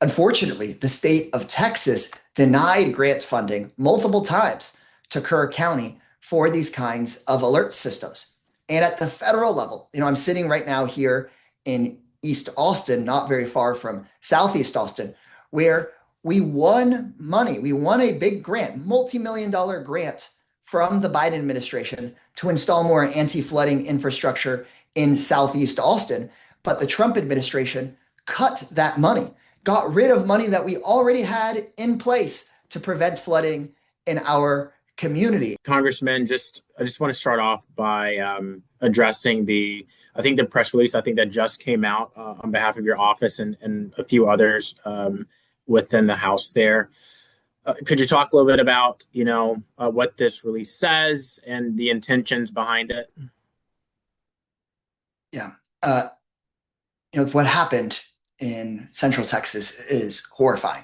Unfortunately, the state of Texas denied grant funding multiple times to Kerr County for these kinds of alert systems. And at the federal level, I'm sitting right now here in East Austin, not very far from Southeast Austin, where we won money. We won a big grant, multi-million-dollar grant from the Biden administration to install more anti-flooding infrastructure in Southeast Austin. But the Trump administration cut that money, got rid of money that we already had in place to prevent flooding in our community. Congressman, I just want to start off by addressing I think the press release, I think that just came out on behalf of your office and a few others within the House there. Could you talk a little bit about, what this release says and the intentions behind it? Yeah. What happened in Central Texas is horrifying,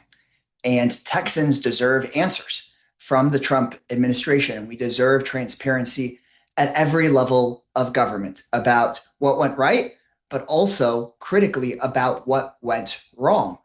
and Texans deserve answers from the Trump administration. We deserve transparency at every level of government about what went right, but also critically about what went wrong.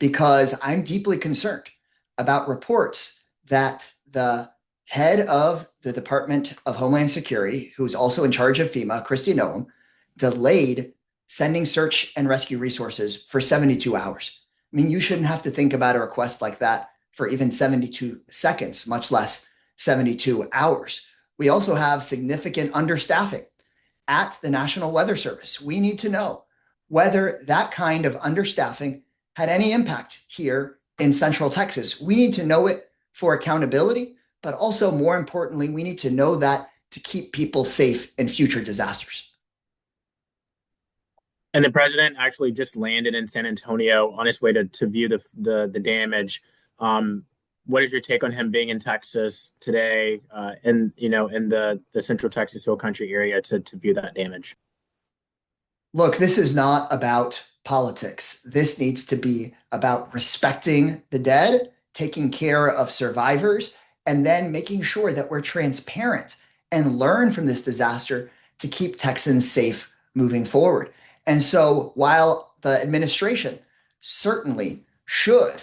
Because I'm deeply concerned about reports that the head of the Department of Homeland Security, who's also in charge of FEMA, Kristi Noem, delayed sending search and rescue resources for 72 hours. I mean, you shouldn't have to think about a request like that for even 72 seconds, much less 72 hours. We also have significant understaffing at the National Weather Service. We need to know whether that kind of understaffing had any impact here in Central Texas. We need to know it for accountability, but also more importantly, we need to know that to keep people safe in future disasters. And the president actually just landed in San Antonio on his way to view the damage. What is your take on him being in Texas today, in the Central Texas Hill Country area to view that damage? Look, this is not about politics. This needs to be about respecting the dead, taking care of survivors, and then making sure that we're transparent and learn from this disaster to keep Texans safe moving forward. And so while the administration certainly should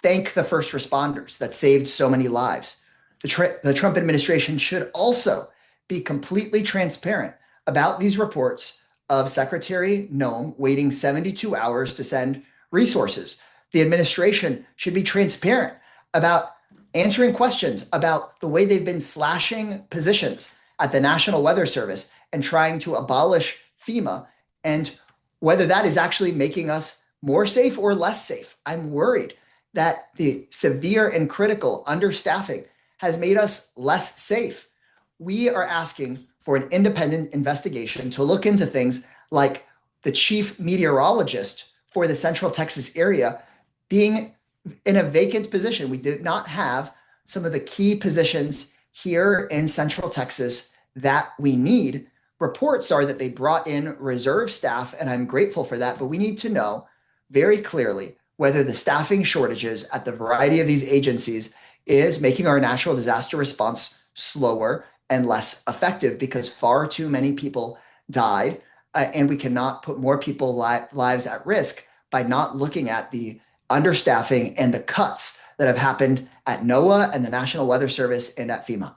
thank the first responders that saved so many lives, the Trump administration should also be completely transparent about these reports of Secretary Noem waiting 72 hours to send resources. The administration should be transparent about answering questions about the way they've been slashing positions at the National Weather Service and trying to abolish FEMA, and whether that is actually making us more safe or less safe. I'm worried that the severe and critical understaffing has made us less safe. We are asking for an independent investigation to look into things like the chief meteorologist for the Central Texas area being in a vacant position. We did not have some of the key positions here in Central Texas that we need. Reports are that they brought in reserve staff, and I'm grateful for that, but we need to know very clearly whether the staffing shortages at the variety of these agencies is making our natural disaster response slower and less effective, because far too many people died, and we cannot put more people's lives at risk by not looking at the understaffing and the cuts that have happened at NOAA and the National Weather Service and at FEMA.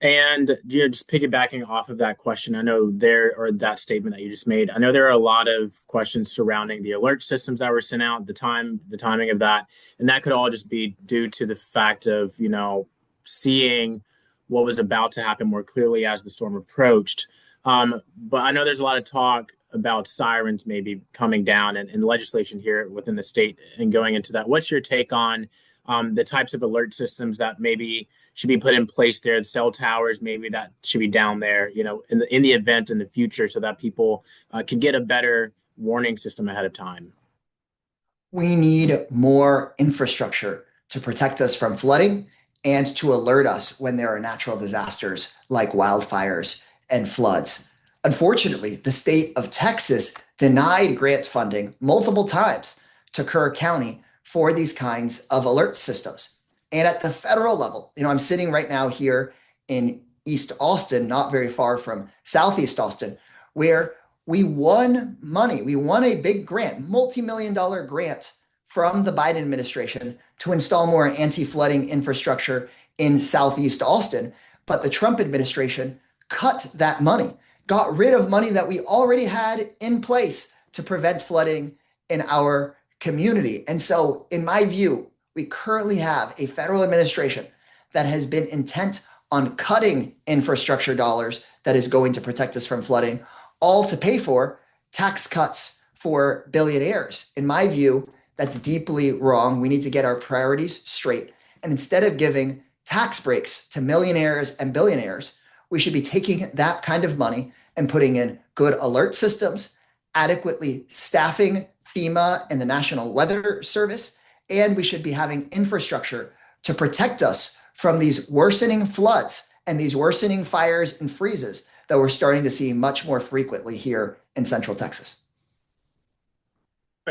And just piggybacking off of that question, I know that statement that you just made, I know there are a lot of questions surrounding the alert systems that were sent out, the timing of that, and that could all just be due to the fact of, seeing what was about to happen more clearly as the storm approached. But I know there's a lot of talk about sirens maybe coming down and legislation here within the state and going into that. What's your take on the types of alert systems that maybe should be put in place there, the cell towers, maybe that should be down there, in the event in the future, so that people can get a better warning system ahead of time? We need more infrastructure to protect us from flooding and to alert us when there are natural disasters like wildfires and floods. Unfortunately, the state of Texas denied grant funding multiple times to Kerr County for these kinds of alert systems. And at the federal level, I'm sitting right now here in East Austin, not very far from Southeast Austin, where We won money. We won a big grant, multi-million dollar grant from the Biden administration to install more anti-flooding infrastructure in Southeast Austin. But the Trump administration cut that money, got rid of money that we already had in place to prevent flooding in our community. And so, in my view, we currently have a federal administration that has been intent on cutting infrastructure dollars that is going to protect us from flooding, all to pay for tax cuts for billionaires. In my view, that's deeply wrong. We need to get our priorities straight. And instead of giving tax breaks to millionaires and billionaires, we should be taking that kind of money and putting in good alert systems, adequately staffing FEMA and the National Weather Service, and we should be having infrastructure to protect us from these worsening floods and these worsening fires and freezes that we're starting to see much more frequently here in Central Texas.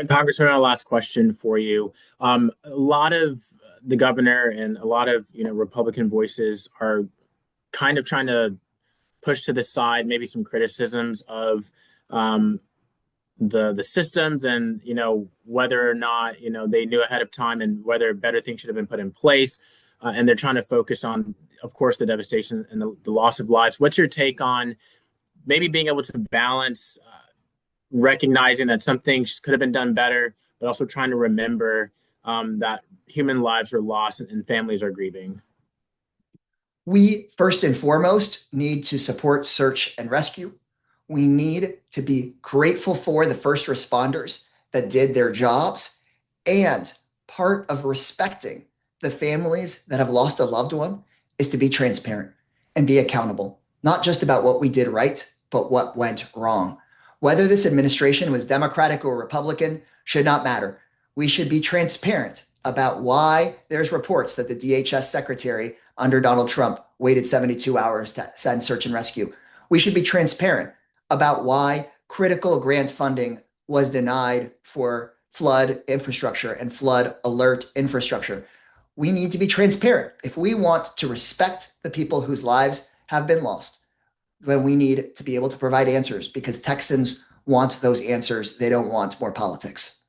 Congressman, our last question for you. A lot of the governor and a lot of Republican voices are kind of trying to push to the side maybe some criticisms of the systems and whether or not they knew ahead of time and whether better things should have been put in place. And they're trying to focus on, of course, the devastation and the loss of lives. What's your take on maybe being able to balance recognizing that some things could have been done better, but also trying to remember that human lives are lost and families are grieving? We first and foremost need to support search and rescue. We need to be grateful for the first responders that did their jobs. And part of respecting the families that have lost a loved one is to be transparent and be accountable, not just about what we did right, but what went wrong. Whether this administration was Democratic or Republican should not matter. We should be transparent about why there's reports that the DHS secretary under Donald Trump waited 72 hours to send search and rescue. We should be transparent about why critical grant funding was denied for flood infrastructure and flood alert infrastructure. We need to be transparent. If we want to respect the people whose lives have been lost, then we need to be able to provide answers because Texans want those answers. They don't want more politics.